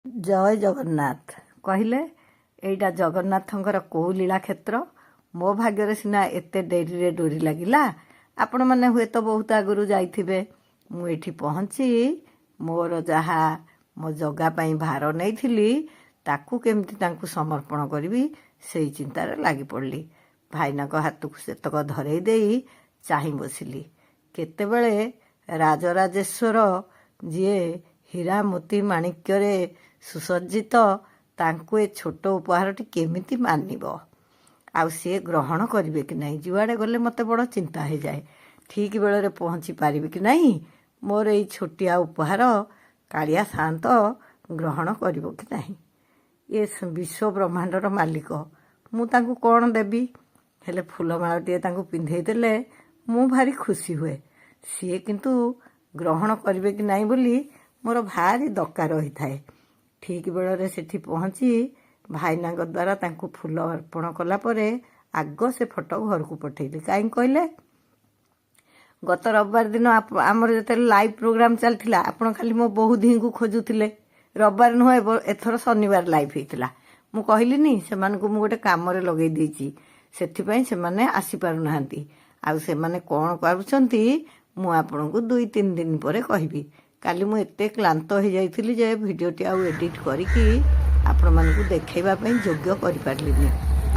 ଜୟ ଜଗନ୍ନାଥ କହିଲେ ଏଇଟା ଜଗନ୍ନାଥଙ୍କର କୋଉ ଲୀଳା କ୍ଷେତ୍ର। ମୋ ଭାଗ୍ୟରେ ସିନା ଏତେ ଡେରିରେ ଡୋରି ଲାଗିଲା। ଆପଣମାନେ ହୁଏତ ବହୁତ ଆଗରୁ ଯାଇଥିବେ। ମୁଁ ଏଠି ପହଞ୍ଚି ମୋର ଯାହା ମୋ ଜଗା ପାଇଁ ଭାର ନେଇଥିଲି ତାକୁ କେମିତି ତାଙ୍କୁ ସମର୍ପଣ କରିବି ସେଇ ଚିନ୍ତାରେ ଲାଗି ପଡ଼ିଲି। ଭାଇନାଙ୍କ ହାତକୁ ସେତକ ଧରେଇ ଦେଇ ଚାହିଁ ବସିଲି। କେତେବେଳେ ରାଜରାଜେଶ୍ୱର ଯିଏ ହୀରା ମୋତି ମାଣିକ୍ୟରେ ସୁସଜ୍ଜିତ ତାଙ୍କୁ ଏ ଛୋଟ ଉପହାରଟି କେମିତି ମାନିବ, ଆଉ ସିଏ ଗ୍ରହଣ କରିବେ କି ନାହିଁ। ଯୁଆଡ଼େ ଗଲେ ମୋତେ ବଡ଼ ଚିନ୍ତା ହେଇଯାଏ, ଠିକ୍ ବେଳରେ ପହଞ୍ଚି ପାରିବି କି ନାହିଁ, ମୋର ଏଇ ଛୋଟିଆ ଉପହାର କାଳିଆ ସାଆନ୍ତ ଗ୍ରହଣ କରିବ କି ନାହିଁ। ଏ ବିଶ୍ୱ ବ୍ରହ୍ମାଣ୍ଡର ମାଲିକ, ମୁଁ ତାଙ୍କୁ କ'ଣ ଦେବି? ହେଲେ ଫୁଲମାଳଟିଏ ତାଙ୍କୁ ପିନ୍ଧେଇ ଦେଲେ ମୁଁ ଭାରି ଖୁସି ହୁଏ। ସିଏ କିନ୍ତୁ ଗ୍ରହଣ କରିବେ କି ନାହିଁ ବୋଲି ମୋର ଭାରି ଦରକାର ରହିଥାଏ। ଠିକ୍ ବେଳରେ ସେଠି ପହଞ୍ଚି ଭାଇନାଙ୍କ ଦ୍ୱାରା ତାଙ୍କୁ ଫୁଲ ଅର୍ପଣ କଲା ପରେ ଆଗ ସେ ଫଟୋ ଘରକୁ ପଠେଇଲି। କାହିଁକି କହିଲେ, ଗତ ରବିବାର ଦିନ ଆମର ଯେତେବେଳେ ଲାଇଭ୍ ପ୍ରୋଗ୍ରାମ ଚାଲିଥିଲା ଆପଣ ଖାଲି ମୋ ବୋହୂ ଧିଙ୍କୁ ଖୋଜୁଥିଲେ। ରବିବାର ନୁହେଁ, ଏଥର ଶନିବାର ଲାଇଭ୍ ହେଇଥିଲା। ମୁଁ କହିଲିନି ସେମାନଙ୍କୁ ମୁଁ ଗୋଟେ କାମରେ ଲଗେଇ ଦେଇଛି, ସେଥିପାଇଁ ସେମାନେ ଆସିପାରୁନାହାନ୍ତି। ଆଉ ସେମାନେ କ'ଣ କରୁଛନ୍ତି ମୁଁ ଆପଣଙ୍କୁ 2-3 ଦିନ ପରେ କହିବି। କାଲି ମୁଁ ଏତେ କ୍ଳାନ୍ତ ହେଇଯାଇଥିଲି ଯେ ଭିଡ଼ିଓଟି ଆଉ ଏଡ଼ିଟ୍ କରିକି ଆପଣମାନଙ୍କୁ ଦେଖାଇବା ପାଇଁ ଯୋଗ୍ୟ କରିପାରିଲିନି।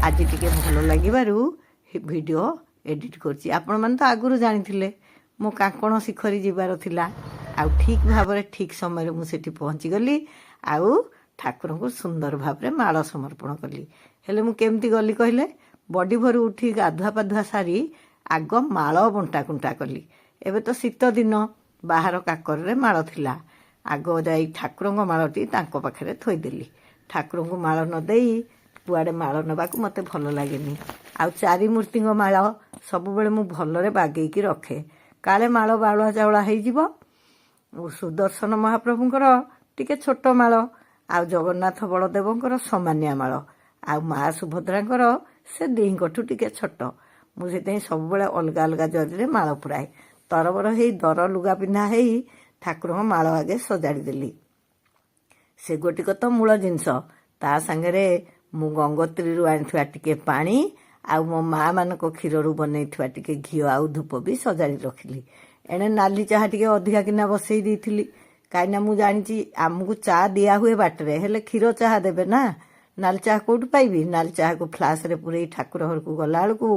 ଆଜି ଟିକେ ଭଲ ଲାଗିବାରୁ ଭିଡ଼ିଓ ଏଡ଼ିଟ୍ କରୁଛି। ଆପଣମାନେ ତ ଆଗରୁ ଜାଣିଥିଲେ ମୋ କାଙ୍କଣ ଶିଖରି ଯିବାର ଥିଲା, ଆଉ ଠିକ୍ ଭାବରେ ଠିକ୍ ସମୟରେ ମୁଁ ସେଠି ପହଞ୍ଚିଗଲି। ଆଉ ଠାକୁରଙ୍କୁ ସୁନ୍ଦର ଭାବରେ ମାଳ ସମର୍ପଣ କଲି। ହେଲେ ମୁଁ କେମିତି ଗଲି କହିଲେ, ବଡ଼ି ଭୋରୁ ଉଠି ଗାଧୁଆ ପାଧୁଆ ସାରି ଆଗ ମାଳ ବଣ୍ଟା କୁଣ୍ଟା କଲି। ଏବେ ତ ଶୀତ ଦିନ, ବାହାର କାକରରେ ମାଳ ଥିଲା। ଆଗ ଯାଇ ଠାକୁରଙ୍କ ମାଳଟି ତାଙ୍କ ପାଖରେ ଥୋଇଦେଲି। ଠାକୁରଙ୍କୁ ମାଳ ନ ଦେଇ କୁଆଡ଼େ ମାଳ ନେବାକୁ ମୋତେ ଭଲ ଲାଗେନି। ଆଉ ଚାରିମୂର୍ତ୍ତିଙ୍କ ମାଳ ସବୁବେଳେ ମୁଁ ଭଲରେ ବାଗେଇକି ରଖେ, କାଳେ ମାଳ ବାଳୁଆ ଚାଉଳା ହେଇଯିବ। ସୁଦର୍ଶନ ମହାପ୍ରଭୁଙ୍କର ଟିକେ ଛୋଟ ମାଳ, ଆଉ ଜଗନ୍ନାଥ ବଳଦେବଙ୍କର ସମାନିଆ ମାଳ, ଆଉ ମା ସୁଭଦ୍ରାଙ୍କର ସେ ଦିହିଙ୍କଠୁ ଟିକେ ଛୋଟ। ମୁଁ ସେଥିପାଇଁ ସବୁବେଳେ ଅଲଗା ଅଲଗା ଜରିରେ ମାଳ ପୁରାଏ। ତରବର ହେଇ ଦର ଲୁଗା ପିନ୍ଧା ହେଇ ଠାକୁରଙ୍କ ମାଳ ଆଗେ ସଜାଡ଼ି ଦେଲି। ସେ ଗୋଟିକ ତ ମୂଳ ଜିନିଷ, ତା ସାଙ୍ଗରେ ମୁଁ ଗଙ୍ଗୋତ୍ରୀରୁ ଆଣିଥିବା ଟିକେ ପାଣି ଆଉ ମୋ ମା' ମାନଙ୍କ କ୍ଷୀରରୁ ବନେଇଥିବା ଟିକେ ଘିଅ ଆଉ ଧୂପ ବି ସଜାଡ଼ି ରଖିଲି। ଏଣେ ନାଲି ଚାହା ଟିକେ ଅଧିକା କିନା ବସେଇ ଦେଇଥିଲି, କାହିଁକିନା ମୁଁ ଜାଣିଛି ଆମକୁ ଚା ଦିଆ ହୁଏ ବାଟରେ, ହେଲେ କ୍ଷୀର ଚାହା ଦେବେ ନା, ନାଲି ଚାହା କେଉଁଠୁ ପାଇବି। ନାଲି ଚାହାକୁ ଫ୍ଲାସ୍ରେ ପୁରେଇ ଠାକୁର ଘରକୁ ଗଲାବେଳକୁ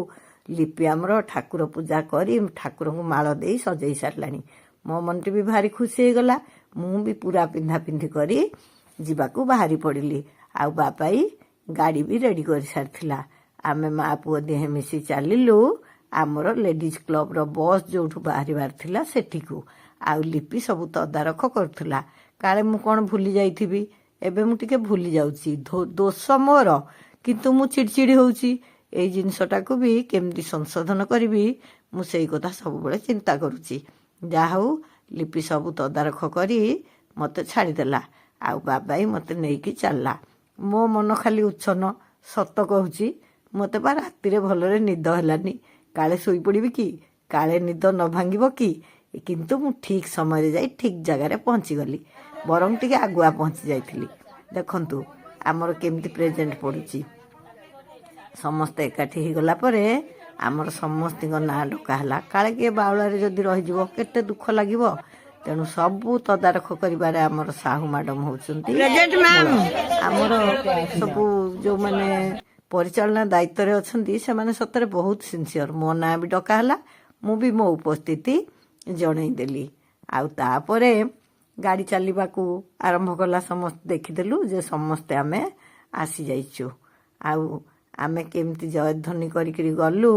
ଲିପି ଆମର ଠାକୁର ପୂଜା କରି ଠାକୁରଙ୍କୁ ମାଳ ଦେଇ ସଜେଇ ସାରିଲାଣି। ମୋ ମନଟି ବି ଭାରି ଖୁସି ହେଇଗଲା। ମୁଁ ବି ପୁରା ପିନ୍ଧା ପିନ୍ଧି କରି ଯିବାକୁ ବାହାରି ପଡ଼ିଲି। ଆଉ ବାବାଇ ଗାଡ଼ି ବି ରେଡ଼ି କରିସାରିଥିଲା। ଆମେ ମା' ପୁଅ ଦିହେଁ ମିଶି ଚାଲିଲୁ ଆମର ଲେଡ଼ିଜ୍ କ୍ଲବର ବସ୍ ଯୋଉଠୁ ବାହାରିବାର ଥିଲା ସେଠିକୁ। ଆଉ ଲିପି ସବୁ ତଦାରଖ କରୁଥିଲା, କାଳେ ମୁଁ କ'ଣ ଭୁଲି ଯାଇଥିବି। ଏବେ ମୁଁ ଟିକେ ଭୁଲି ଯାଉଛି, ଦୋଷ ମୋର, କିନ୍ତୁ ମୁଁ ଚିଡ଼ଚିଡ଼ି ହେଉଛି। ଏଇ ଜିନିଷଟାକୁ ବି କେମିତି ସଂଶୋଧନ କରିବି ମୁଁ ସେଇ କଥା ସବୁବେଳେ ଚିନ୍ତା କରୁଛି। ଯାହା ହଉ ଲିପି ସବୁ ତଦାରଖ କରି ମୋତେ ଛାଡ଼ିଦେଲା, ଆଉ ବାବାଇ ମୋତେ ନେଇକି ଚାଲିଲା। ମୋ ମନ ଖାଲି ଉଚ୍ଛନ୍ନ, ସତ କହୁଛି। ମୋତେ ବା ରାତିରେ ଭଲରେ ନିଦ ହେଲାନି, କାଳେ ଶୋଇପଡ଼ିବି କି, କାଳେ ନିଦ ନ ଭାଙ୍ଗିବ କି। କିନ୍ତୁ ମୁଁ ଠିକ୍ ସମୟରେ ଯାଇ ଠିକ୍ ଜାଗାରେ ପହଞ୍ଚିଗଲି, ବରଂ ଟିକେ ଆଗୁଆ ପହଞ୍ଚି ଯାଇଥିଲି। ଦେଖନ୍ତୁ ଆମର କେମିତି ପ୍ରେଜେଣ୍ଟ ପଡ଼ୁଛି। ସମସ୍ତେ ଏକାଠି ହେଇଗଲା ପରେ ଆମର ସମସ୍ତଙ୍କ ନାଁ ଡକା ହେଲା। କାଳେ କିଏ ବାଉଳାରେ ଯଦି ରହିଯିବ କେତେ ଦୁଃଖ ଲାଗିବ। ତେଣୁ ସବୁ ତଦାରଖ କରିବାରେ ଆମର ସାହୁ ମ୍ୟାଡ଼ାମ୍ ହେଉଛନ୍ତି। ଆମର ସବୁ ଯେଉଁମାନେ ପରିଚାଳନା ଦାୟିତ୍ୱରେ ଅଛନ୍ତି ସେମାନେ ସତରେ ବହୁତ ସିନସିୟର। ମୋ ନାଁ ବି ଡକା ହେଲା, ମୁଁ ବି ମୋ ଉପସ୍ଥିତି ଜଣେଇଦେଲି। ଆଉ ତାପରେ ଗାଡ଼ି ଚାଲିବାକୁ ଆରମ୍ଭ କଲା। ସମସ୍ତେ ଦେଖିଦେଲୁ ଯେ ସମସ୍ତେ ଆମେ ଆସିଯାଇଛୁ। ଆଉ ଆମେ କେମିତି ଜୟଧ୍ୱନି କରିକିରି ଗଲୁ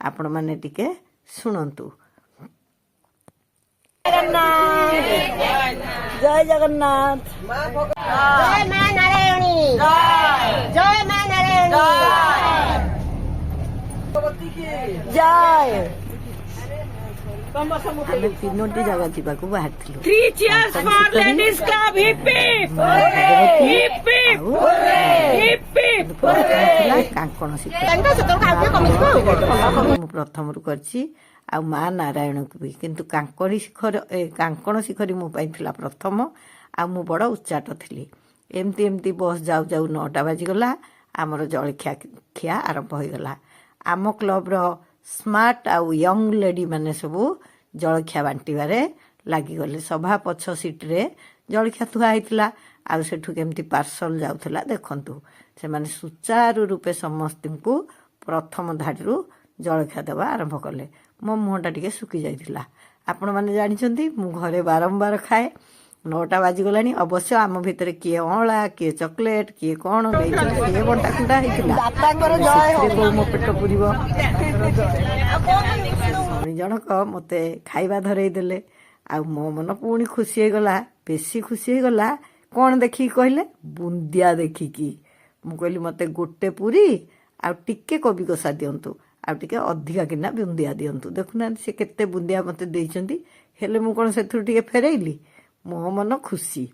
ଆପଣମାନେ ଟିକେ ଶୁଣନ୍ତୁ। ଜୟ ଜଗନ୍ନାଥ, ଜୟ ମା ନାରାୟଣୀ, ଜୟ ମା ନାରାୟଣୀ, ଜୟ। ଆମେ 3ଟି ଜାଗା ଯିବାକୁ ବାହାରିଥିଲୁ। କାଙ୍କଣ ଶିଖର ମୁଁ ପ୍ରଥମରୁ କରିଛି, ଆଉ ମା ନାରାୟଣକୁ ବି। କିନ୍ତୁ କାଙ୍କଣ ଶିଖରୀ ମୋ ପାଇଁ ଥିଲା ପ୍ରଥମ, ଆଉ ମୁଁ ବଡ଼ ଉଚ୍ଚାଟ ଥିଲି। ଏମିତି ଏମିତି ବସ୍ ଯାଉ ଯାଉ 9ଟା ବାଜିଗଲା। ଆମର ଜଳଖିଆ ଖିଆ ଆରମ୍ଭ ହୋଇଗଲା। ଆମ କ୍ଲବ୍ର ସ୍ମାର୍ଟ ଆଉ ୟଙ୍ଗ ଲେଡି ମାନେ ସବୁ ଜଳଖିଆ ବାଣ୍ଟିବାରେ ଲାଗିଗଲେ। ସଭା ପଛ ସିଟ୍ରେ ଜଳଖିଆ ଥୁଆ ହେଇଥିଲା। ଆଉ ସେଠୁ କେମିତି ପାର୍ସଲ ଯାଉଥିଲା ଦେଖନ୍ତୁ। ସେମାନେ ସୁଚାରୁ ରୂପେ ସମସ୍ତଙ୍କୁ ପ୍ରଥମ ଧାଡ଼ିରୁ ଜଳଖିଆ ଦେବା ଆରମ୍ଭ କଲେ। ମୋ ମୁହଁଟା ଟିକେ ଶୁଖି ଯାଇଥିଲା। ଆପଣମାନେ ଜାଣିଛନ୍ତି ମୁଁ ଘରେ ବାରମ୍ବାର ଖାଏ। 9ଟା ବାଜିଗଲାଣି। ଅବଶ୍ୟ ଆମ ଭିତରେ କିଏ ଅଁଳା, କିଏ ଚକୋଲେଟ୍, କିଏ କ'ଣ ନେଇଥିଲା, କିଏ ବଣ୍ଟା ଖୁଣ୍ଟା ହେଇଥିଲା। ସେଥିରେ କୋଉ ମୋ ପେଟ ପୁରିବ। ଭଉଣୀ ଜଣକ ମୋତେ ଖାଇବା ଧରେଇ ଦେଲେ। ଆଉ ମୋ ମନ ପୁଣି ଖୁସି ହେଇଗଲା। ବେଶୀ ଖୁସି ହେଇଗଲା କ'ଣ ଦେଖିକି କହିଲେ? ବୁନ୍ଦିଆ ଦେଖିକି। ମୁଁ କହିଲି ମୋତେ ଗୋଟେ ପୁରୀ ଆଉ ଟିକେ କୋବି କଷା ଦିଅନ୍ତୁ, ଆଉ ଟିକେ ଅଧିକା କିନା ବୁନ୍ଦିଆ ଦିଅନ୍ତୁ। ଦେଖୁନାହାନ୍ତି ସେ କେତେ ବୁନ୍ଦିଆ ମୋତେ ଦେଇଛନ୍ତି। ହେଲେ ମୁଁ କ'ଣ ସେଥିରୁ ଟିକେ ଫେରେଇଲି? ମୋ ମନ ଖୁସି।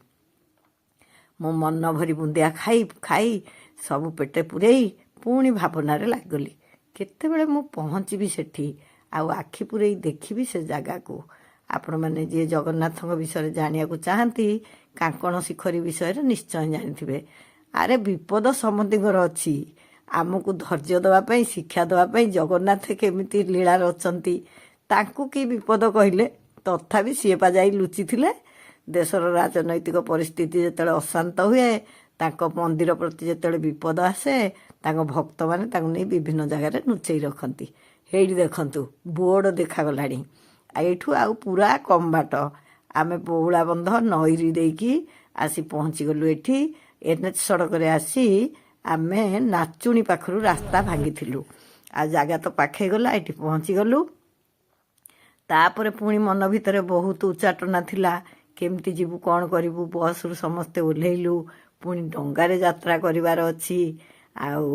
ମୋ ମନ ଭରି ବୁନ୍ଦିଆ ଖାଇ ଖାଇ ସବୁ ପେଟେ ପୂରେଇ ପୁଣି ଭାବନାରେ ଲାଗିଗଲି। କେତେବେଳେ ମୁଁ ପହଞ୍ଚିବି ସେଠି ଆଉ ଆଖି ପୂରେଇ ଦେଖିବି ସେ ଜାଗାକୁ। ଆପଣମାନେ ଯିଏ ଜଗନ୍ନାଥଙ୍କ ବିଷୟରେ ଜାଣିବାକୁ ଚାହାନ୍ତି କାଙ୍କଣ ଶିଖରୀ ବିଷୟରେ ନିଶ୍ଚୟ ଜାଣିଥିବେ। ଆରେ ବିପଦ ସମସ୍ତଙ୍କର ଅଛି। ଆମକୁ ଧୈର୍ଯ୍ୟ ଦେବା ପାଇଁ, ଶିକ୍ଷା ଦେବା ପାଇଁ ଜଗନ୍ନାଥ କେମିତି ଲୀଳା ରଚନ୍ତି। ତାଙ୍କୁ କି ବିପଦ କହିଲେ? ତଥାପି ସିଏ ପା ଯାଇ ଲୁଚିଥିଲେ। ଦେଶର ରାଜନୈତିକ ପରିସ୍ଥିତି ଯେତେବେଳେ ଅଶାନ୍ତ ହୁଏ, ତାଙ୍କ ମନ୍ଦିର ପ୍ରତି ଯେତେବେଳେ ବିପଦ ଆସେ, ତାଙ୍କ ଭକ୍ତମାନେ ତାଙ୍କୁ ନେଇ ବିଭିନ୍ନ ଜାଗାରେ ଲୁଚେଇ ରଖନ୍ତି। ହେଇଠି ଦେଖନ୍ତୁ ବୋର୍ଡ଼ ଦେଖାଗଲାଣି। ଏଇଠୁ ଆଉ ପୁରା କମ୍ ବାଟ। ଆମେ ବଉଳା ବନ୍ଧ ନଈରି ଦେଇକି ଆସି ପହଞ୍ଚିଗଲୁ ଏଠି। NH ସଡ଼କରେ ଆସି ଆମେ ନାଚୁଣୀ ପାଖରୁ ରାସ୍ତା ଭାଙ୍ଗିଥିଲୁ। ଆଉ ଜାଗା ତ ପାଖେଇ ଗଲା। ଏଠି ପହଞ୍ଚିଗଲୁ। ତାପରେ ପୁଣି ମନ ଭିତରେ ବହୁତ ଉଚାଟନା ଥିଲା। କେମିତି ଯିବୁ, କ'ଣ କରିବୁ? ବସ୍ରୁ ସମସ୍ତେ ଓହ୍ଲେଇଲୁ। ପୁଣି ଡଙ୍ଗାରେ ଯାତ୍ରା କରିବାର ଅଛି। ଆଉ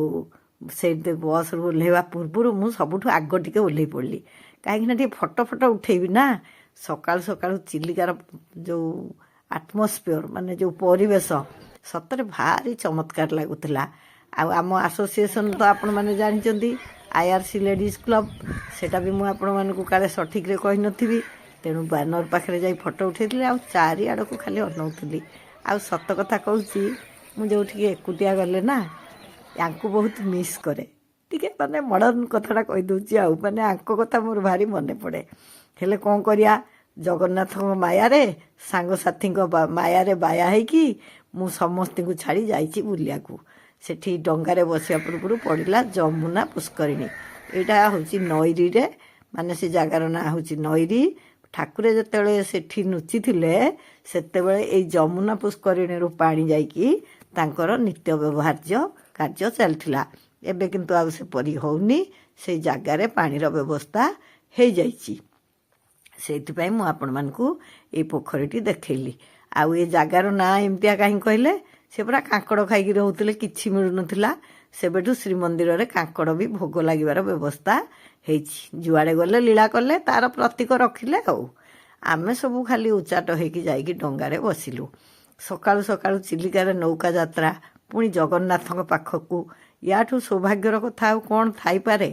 ସେଇଠି ବସ୍ରୁ ଓହ୍ଲେଇବା ପୂର୍ବରୁ ମୁଁ ସବୁଠୁ ଆଗ ଟିକେ ଓହ୍ଲେଇ ପଡ଼ିଲି। କାହିଁକିନା ଟିକେ ଫଟୋ ଉଠେଇବି ନା। ସକାଳୁ ସକାଳୁ ଚିଲିକାର ଯେଉଁ ଆଟମସ୍ଫିୟର, ମାନେ ଯେଉଁ ପରିବେଶ, ସତରେ ଭାରି ଚମତ୍କାର ଲାଗୁଥିଲା। ଆଉ ଆମ ଆସୋସିଏସନ୍ ତ ଆପଣମାନେ ଜାଣିଛନ୍ତି, IRC ଲେଡ଼ିଜ୍ କ୍ଲବ୍। ସେଇଟା ବି ମୁଁ ଆପଣମାନଙ୍କୁ କାଳେ ସଠିକ୍ରେ କହିନଥିବି। ତେଣୁ ବ୍ୟାନର ପାଖରେ ଯାଇ ଫଟୋ ଉଠେଇଥିଲି। ଆଉ ଚାରିଆଡ଼କୁ ଖାଲି ଅନଉଥିଲି। ଆଉ ସତ କଥା କହୁଛି, ମୁଁ ଯେଉଁଠିକି ଏକୁଟିଆ ଗଲେ ନା, ୟାଙ୍କୁ ବହୁତ ମିସ୍ କରେ। ଟିକେ ମାନେ ମଡ଼ର୍ଣ୍ଣ କଥାଟା କହିଦେଉଛି। ଆଉ ମାନେ ଆଙ୍କ କଥା ମୋର ଭାରି ମନେ ପଡ଼େ। ହେଲେ କ'ଣ କରିବା, ଜଗନ୍ନାଥଙ୍କ ମାୟାରେ, ସାଙ୍ଗସାଥୀଙ୍କ ମାୟାରେ ବାୟା ହେଇକି ମୁଁ ସମସ୍ତଙ୍କୁ ଛାଡ଼ି ଯାଇଛି ବୁଲିବାକୁ। ସେଠି ଡଙ୍ଗାରେ ବସିବା ପୂର୍ବରୁ ପଡ଼ିଲା ଯମୁନା ପୁଷ୍କରିଣୀ। ଏଇଟା ହେଉଛି ନଈରିରେ, ମାନେ ସେ ଜାଗାର ନାଁ ହେଉଛି ନଈରି। ଠାକୁରେ ଯେତେବେଳେ ସେଠି ନୁଚିଥିଲେ, ସେତେବେଳେ ଏଇ ଯମୁନା ପୁଷ୍କରିଣୀରୁ ପାଣି ଯାଇକି ତାଙ୍କର ନିତ୍ୟ ବ୍ୟବହାର୍ଯ୍ୟ କାର୍ଯ୍ୟ ଚାଲିଥିଲା। ଏବେ କିନ୍ତୁ ଆଉ ସେପରି ହେଉନି। ସେଇ ଜାଗାରେ ପାଣିର ବ୍ୟବସ୍ଥା ହେଇଯାଇଛି। ସେଇଥିପାଇଁ ମୁଁ ଆପଣମାନଙ୍କୁ ଏଇ ପୋଖରୀଟି ଦେଖେଇଲି। ଆଉ ଏ ଜାଗାର ନାଁ ଏମିତିଆ କାହିଁ କହିଲେ? ସେ ପୁରା କାଙ୍କଡ଼ ଖାଇକି ରହୁଥିଲେ, କିଛି ମିଳୁନଥିଲା। ସେବେଠୁ ଶ୍ରୀମନ୍ଦିରରେ କାଙ୍କଡ଼ ବି ଭୋଗ ଲାଗିବାର ବ୍ୟବସ୍ଥା ହେଇଛି। ଯୁଆଡ଼େ ଗଲେ ଲୀଳା କଲେ, ତାର ପ୍ରତୀକ ରଖିଲେ। ଆଉ ଆମେ ସବୁ ଖାଲି ଉଚାଟ ହେଇକି ଯାଇକି ଡଙ୍ଗାରେ ବସିଲୁ। ସକାଳୁ ସକାଳୁ ଚିଲିକାରେ ନୌକା ଯାତ୍ରା, ପୁଣି ଜଗନ୍ନାଥଙ୍କ ପାଖକୁ। ୟାଠୁ ସୌଭାଗ୍ୟର କଥା ଆଉ କ'ଣ ଥାଇପାରେ?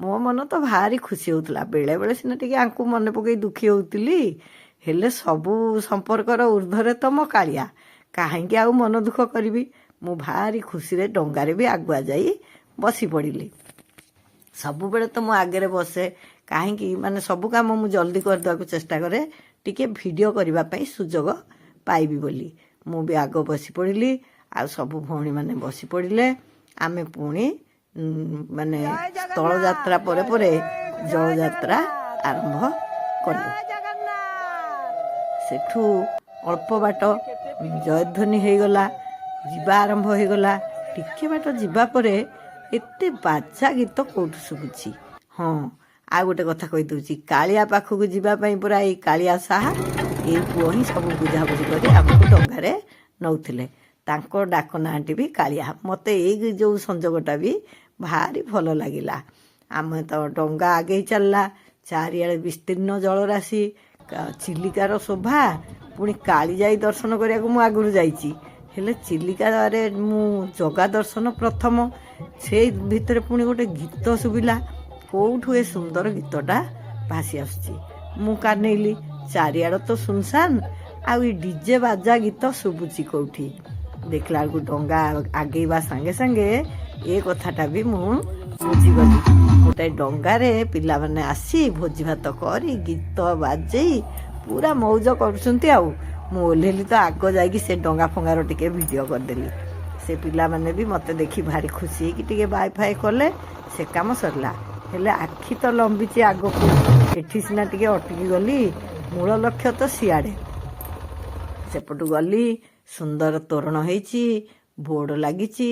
ମୋ ମନ ତ ଭାରି ଖୁସି ହେଉଥିଲା। ବେଳେବେଳେ ସିନା ଟିକେ ଆଙ୍କୁ ମନେ ପକେଇ ଦୁଃଖୀ ହେଉଥିଲି। ହେଲେ ସବୁ ସମ୍ପର୍କର ଉର୍ଦ୍ଧ୍ୱରେ ତ ମୋ କାଳିଆ। କାହିଁକି ଆଉ ମନ ଦୁଃଖ କରିବି? ମୁଁ ଭାରି ଖୁସିରେ ଡଙ୍ଗାରେ ବି ଆଗୁଆ ଯାଇ ବସି ପଡ଼ିଲି। ସବୁବେଳେ ତ ମୁଁ ଆଗରେ ବସେ। କାହିଁକି, ମାନେ ସବୁ କାମ ମୁଁ ଜଲ୍ଦି କରିଦେବାକୁ ଚେଷ୍ଟା କରେ, ଟିକେ ଭିଡ଼ିଓ କରିବା ପାଇଁ ସୁଯୋଗ ପାଇବି ବୋଲି। ମୁଁ ବି ଆଗ ବସି ପଡ଼ିଲି। ଆଉ ସବୁ ଭଉଣୀମାନେ ବସି ପଡ଼ିଲେ। ଆମେ ପୁଣି ମାନେ ସ୍ଥଳଯାତ୍ରା ପରେ ପରେ ଜଳଯାତ୍ରା ଆରମ୍ଭ କଲୁ। ସେଠୁ ଅଳ୍ପ ବାଟ ଜୟଧ୍ୱନି ହେଇଗଲା, ଯିବା ଆରମ୍ଭ ହେଇଗଲା। ଟିକେ ବାଟ ଯିବା ପରେ ଏତେ ବାଜା ଗୀତ କେଉଁଠୁ ଶୁଭୁଛି? ହଁ, ଆଉ ଗୋଟେ କଥା କହିଦେଉଛି। କାଳିଆ ପାଖକୁ ଯିବା ପାଇଁ ପୁରା ଏଇ କାଳିଆ ସାହା, ଏଇ ପୁଅ ହିଁ ସବୁ ବୁଝାବୁଝି କରି ଆମକୁ ଡଙ୍ଗାରେ ନେଉଥିଲେ। ତାଙ୍କ ଡାକ ନାଁଟି ବି କାଳିଆ। ମୋତେ ଏଇ ଯେଉଁ ସଂଯୋଗଟା ବି ଭାରି ଭଲ ଲାଗିଲା। ଆମେ ତ ଡଙ୍ଗା ଆଗେଇ ଚାଲିଲା। ଚାରିଆଡ଼େ ବିସ୍ତୀର୍ଣ୍ଣ ଜଳରାଶି, ଚିଲିକାର ଶୋଭା। ପୁଣି କାଳିଜାଇ ଦର୍ଶନ କରିବାକୁ ମୁଁ ଆଗରୁ ଯାଇଛି, ହେଲେ ଚିଲିକାରେ ମୁଁ ଜଗା ଦର୍ଶନ ପ୍ରଥମ। ସେଇ ଭିତରେ ପୁଣି ଗୋଟେ ଗୀତ ଶୁଭିଲା। କେଉଁଠୁ ଏ ସୁନ୍ଦର ଗୀତଟା ଭାସି ଆସୁଛି? ମୁଁ କାନେଇଲି। ଚାରିଆଡ଼ ତ ସୁନସାନ, ଆଉ ଏ ଡିଜେ ବାଜା ଗୀତ ଶୁଭୁଛି କେଉଁଠି? ଦେଖିଲା ବେଳକୁ ଡଙ୍ଗା ଆଗେଇବା ସାଙ୍ଗେ ସାଙ୍ଗେ ଏ କଥାଟା ବି ମୁଁ ବୁଝିଗଲି। ଗୋଟେ ଡଙ୍ଗାରେ ପିଲାମାନେ ଆସି ଭୋଜି ଭାତ କରି ଗୀତ ବାଜେଇ ପୁରା ମଉଜ କରୁଛନ୍ତି। ଆଉ ମୁଁ ଓହ୍ଲେଇଲି ତ ଆଗ ଯାଇକି ସେ ଡଙ୍ଗା ଫଙ୍ଗାର ଟିକେ ଭିଡ଼ିଓ କରିଦେଲି। ସେ ପିଲାମାନେ ବି ମୋତେ ଦେଖି ଭାରି ଖୁସି ହେଇକି ଟିକେ ବାଇ ଫାଇ କଲେ। ସେ କାମ ସରିଲା। ହେଲେ ଆଖି ତ ଲମ୍ବିଛି ଆଗକୁ, ଏଠି ସିନା ଟିକେ ଅଟକି ଗଲି, ମୂଳ ଲକ୍ଷ୍ୟ ତ ସିଆଡ଼େ। ସେପଟୁ ଗଲି, ସୁନ୍ଦର ତୋରଣ ହେଇଛି, ବୋର୍ଡ଼ ଲାଗିଛି,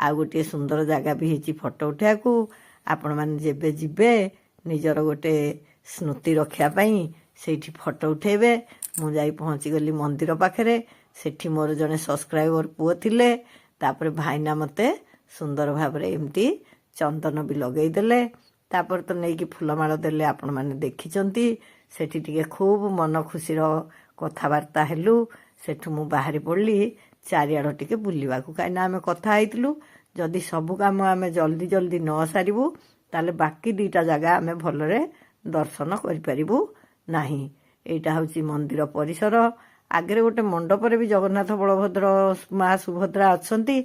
ଆଉ ଗୋଟିଏ ସୁନ୍ଦର ଜାଗା ବି ହେଇଛି ଫଟୋ ଉଠାଇବାକୁ। ଆପଣମାନେ ଯେବେ ଯିବେ ନିଜର ଗୋଟେ ସ୍ମୃତି ରଖିବା ପାଇଁ ସେଇଠି ଫଟୋ ଉଠାଇବେ। ମୁଁ ଯାଇ ପହଞ୍ଚିଗଲି ମନ୍ଦିର ପାଖରେ। ସେଠି ମୋର ଜଣେ ସବସ୍କ୍ରାଇବର ପୁଅ ଥିଲେ। ତାପରେ ଭାଇନା ମୋତେ ସୁନ୍ଦର ଭାବରେ ଏମିତି ଚନ୍ଦନ ବି ଲଗେଇଦେଲେ। ତାପରେ ତ ନେଇକି ଫୁଲମାଳ ଦେଲେ, ଆପଣମାନେ ଦେଖିଛନ୍ତି। ସେଠି ଟିକେ ଖୁବ୍ ମନ ଖୁସିର କଥାବାର୍ତ୍ତା ହେଲୁ। ସେଠୁ ମୁଁ ବାହାରି ପଡ଼ିଲି ଚାରିଆଡ଼ ଟିକେ ବୁଲିବାକୁ। କାହିଁକିନା ଆମେ କଥା ହେଇଥିଲୁ ଯଦି ସବୁ କାମ ଆମେ ଜଲ୍ଦି ଜଲ୍ଦି ନ ସାରିବୁ ତାହେଲେ ବାକି 2ଟା ଜାଗା ଆମେ ଭଲରେ ଦର୍ଶନ କରିପାରିବୁ ନାହିଁ। ଏଇଟା ହେଉଛି ମନ୍ଦିର ପରିସର। ଆଗରେ ଗୋଟେ ମଣ୍ଡପରେ ବି ଜଗନ୍ନାଥ, ବଳଭଦ୍ର, ମା ସୁଭଦ୍ରା ଅଛନ୍ତି,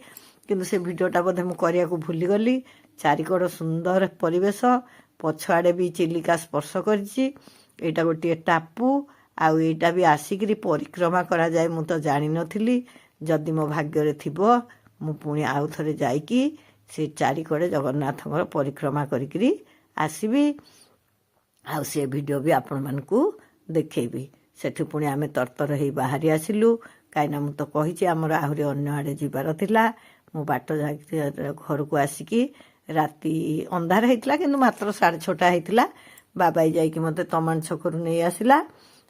କିନ୍ତୁ ସେ ଭିଡ଼ିଓଟା ବୋଧେ ମୁଁ କରିବାକୁ ଭୁଲିଗଲି। ଚାରିକଡ଼ ସୁନ୍ଦର ପରିବେଶ, ପଛଆଡ଼େ ବି ଚିଲିକା ସ୍ପର୍ଶ କରିଛି। ଏଇଟା ଗୋଟିଏ ଟାପୁ, ଆଉ ଏଇଟା ବି ଆସିକିରି ପରିକ୍ରମା କରାଯାଏ। ମୁଁ ତ ଜାଣିନଥିଲି। ଯଦି ମୋ ଭାଗ୍ୟରେ ଥିବ ମୁଁ ପୁଣି ଆଉ ଥରେ ଯାଇକି ସେ ଚାରିକଡ଼େ ଜଗନ୍ନାଥଙ୍କର ପରିକ୍ରମା କରିକିରି ଆସିବି। ଆଉ ସେ ଭିଡ଼ିଓ ବି ଆପଣମାନଙ୍କୁ ଦେଖେଇବି। ସେଠୁ ପୁଣି ଆମେ ତରତର ହେଇ ବାହାରି ଆସିଲୁ। କାହିଁକିନା ମୁଁ ତ କହିଛି ଆମର ଆହୁରି ଅନ୍ୟ ଆଡ଼େ ଯିବାର ଥିଲା। ମୁଁ ବାଟ ଯାଇକି ଘରକୁ ଆସିକି ରାତି ଅନ୍ଧାର ହେଇଥିଲା, କିନ୍ତୁ ମାତ୍ର 6:30 ହେଇଥିଲା। ବାବାଇ ଯାଇକି ମୋତେ ତମାଣ ଛକରୁ ନେଇ ଆସିଲା।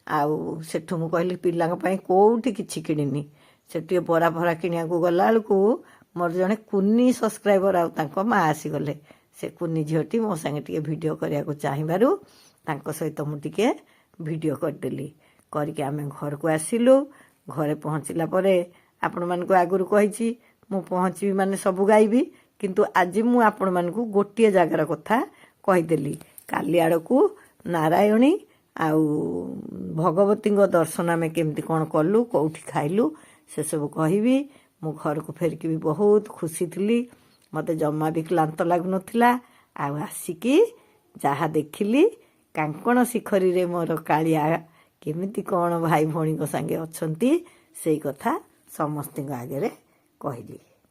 ଆଉ ସେଠୁ ମୁଁ କହିଲି ପିଲାଙ୍କ ପାଇଁ କେଉଁଠି କିଛି କିଣିନି। ସେଠି ଟିକେ ବରା ଫରା କିଣିବାକୁ ଗଲାବେଳକୁ ମୋର ଜଣେ କୁନି ସବସ୍କ୍ରାଇବର ଆଉ ତାଙ୍କ ମା ଆସିଗଲେ। ସେ କୁନି ଝିଅଟି ମୋ ସାଙ୍ଗେ ଟିକେ ଭିଡ଼ିଓ କରିବାକୁ ଚାହିଁବାରୁ ତାଙ୍କ ସହିତ ମୁଁ ଟିକେ ଭିଡ଼ିଓ କରିଦେଲି। କରିକି ଆମେ ଘରକୁ ଆସିଲୁ। ଘରେ ପହଞ୍ଚିଲା ପରେ ଆପଣମାନଙ୍କୁ ଆଗରୁ କହିଛି ମୁଁ ପହଞ୍ଚିବି ମାନେ ସବୁ ଗାଇବି, କିନ୍ତୁ ଆଜି ମୁଁ ଆପଣମାନଙ୍କୁ ଗୋଟିଏ ଜାଗାର କଥା କହିଦେଲି। କାଲି ଆଡ଼କୁ ନାରାୟଣୀ ଆଉ ଭଗବତୀଙ୍କ ଦର୍ଶନ ଆମେ କେମିତି କ'ଣ କଲୁ, କେଉଁଠି ଖାଇଲୁ, ସେସବୁ କହିବି। ମୁଁ ଘରକୁ ଫେରିକି ବି ବହୁତ ଖୁସି ଥିଲି। ମୋତେ ଜମା ବି କ୍ଳାନ୍ତ ଲାଗୁନଥିଲା। ଆଉ ଆସିକି ଯାହା ଦେଖିଲି କାଙ୍କଣ ଶିଖରୀରେ ମୋର କାଳିଆ କେମିତି କ'ଣ ଭାଇ ଭଉଣୀଙ୍କ ସାଙ୍ଗେ ଅଛନ୍ତି, ସେଇ କଥା ସମସ୍ତଙ୍କ ଆଗରେ କହିଲି।